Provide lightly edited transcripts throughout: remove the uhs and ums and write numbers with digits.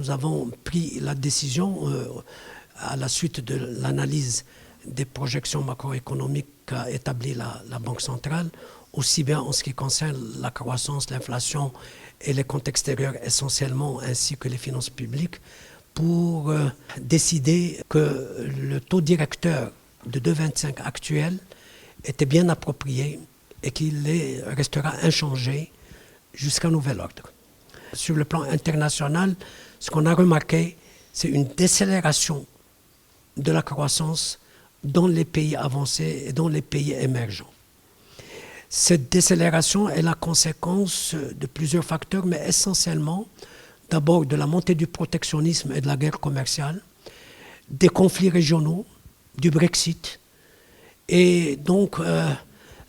nous avons pris la décision, à la suite de l'analyse des projections macroéconomiques qu'a établi la Banque centrale, aussi bien en ce qui concerne la croissance, l'inflation et les comptes extérieurs essentiellement, ainsi que les finances publiques, pour décider que le taux directeur de 2,25 actuel était bien approprié et qu'il restera inchangé jusqu'à nouvel ordre. Sur le plan international, ce qu'on a remarqué, c'est une décélération de la croissance dans les pays avancés et dans les pays émergents. Cette décélération est la conséquence de plusieurs facteurs, mais essentiellement, d'abord de la montée du protectionnisme et de la guerre commerciale, des conflits régionaux, du Brexit. Et donc,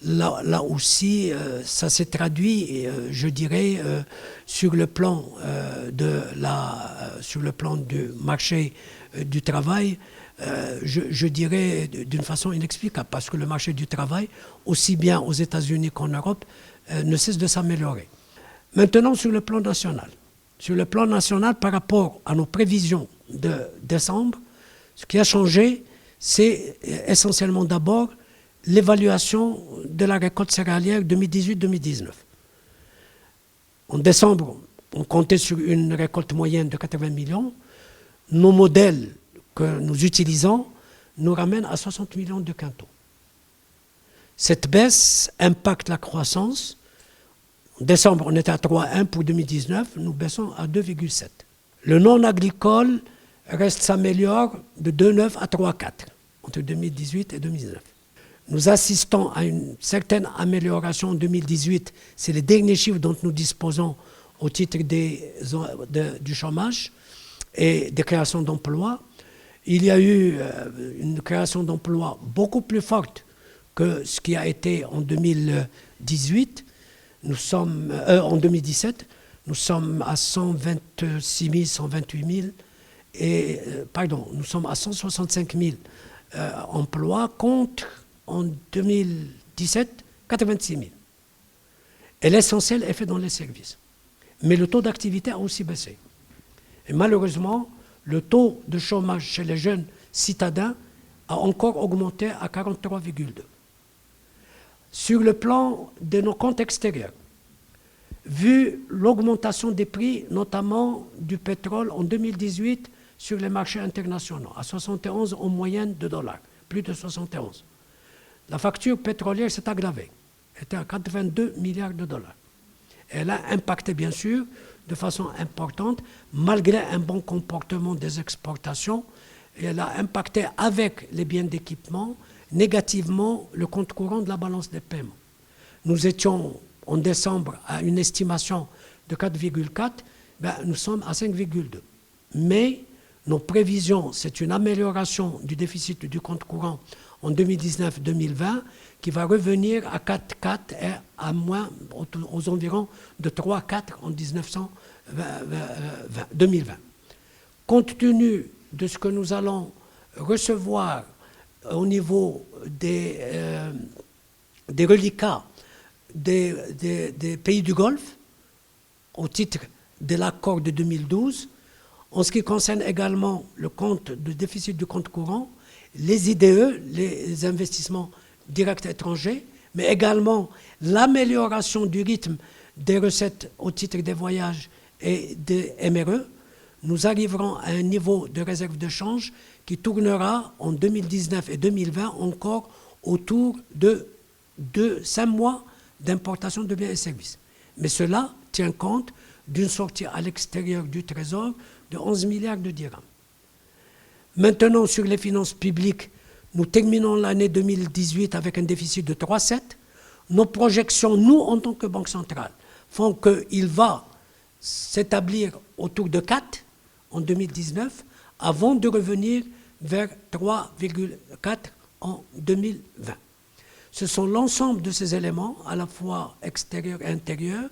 là aussi, ça s'est traduit, je dirais, sur le plan du marché du travail, je dirais d'une façon inexplicable, parce que le marché du travail, aussi bien aux États-Unis qu'en Europe, ne cesse de s'améliorer. Maintenant, sur le plan national. Sur le plan national, par rapport à nos prévisions de décembre, ce qui a changé, c'est essentiellement d'abord l'évaluation de la récolte céréalière 2018-2019. En décembre, on comptait sur une récolte moyenne de 80 millions. Nos modèles que nous utilisons nous ramènent à 60 millions de quintaux. Cette baisse impacte la croissance. En décembre, on était à 3,1 pour 2019, nous baissons à 2,7. Le non agricole s'améliore de 2,9 à 3,4 entre 2018 et 2019. Nous assistons à une certaine amélioration en 2018. C'est les derniers chiffres dont nous disposons au titre du chômage et des créations d'emplois. Il y a eu une création d'emplois beaucoup plus forte que ce qui a été en 2018. En 2017, nous sommes à 126 000, 128 000, nous sommes à 165 000 emplois contre, en 2017, 86 000. Et l'essentiel est fait dans les services. Mais le taux d'activité a aussi baissé. Et malheureusement, le taux de chômage chez les jeunes citadins a encore augmenté à 43,2. Sur le plan de nos comptes extérieurs, vu l'augmentation des prix, notamment du pétrole en 2018 sur les marchés internationaux, à 71 en moyenne de dollars, plus de 71. La facture pétrolière s'est aggravée, elle était à 82 milliards de dollars. Elle a impacté bien sûr de façon importante, malgré un bon comportement des exportations, et elle a impacté avec les biens d'équipement négativement le compte courant de la balance des paiements. Nous étions en décembre à une estimation de 4,4, nous sommes à 5,2. Mais nos prévisions, c'est une amélioration du déficit du compte courant en 2019-2020 qui va revenir à 4,4 et à moins aux environs de 3,4 en 2020. Compte tenu de ce que nous allons recevoir au niveau des reliquats des pays du Golfe, au titre de l'accord de 2012, en ce qui concerne également le déficit du compte courant, les IDE, les investissements directs étrangers, mais également l'amélioration du rythme des recettes au titre des voyages et des MRE, nous arriverons à un niveau de réserve de change qui tournera en 2019 et 2020 encore autour de 5 mois d'importation de biens et services. Mais cela tient compte d'une sortie à l'extérieur du Trésor de 11 milliards de dirhams. Maintenant, sur les finances publiques, nous terminons l'année 2018 avec un déficit de 3,7. Nos projections, nous, en tant que Banque centrale, font qu'il va s'établir autour de 4 en 2019, avant de revenir vers 3,4 en 2020. Ce sont l'ensemble de ces éléments, à la fois extérieurs et intérieurs,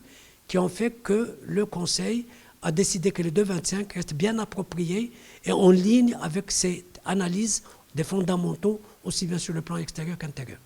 qui ont fait que le Conseil a décidé que le 2,25 reste bien approprié et en ligne avec cette analyse des fondamentaux, aussi bien sur le plan extérieur qu'intérieur.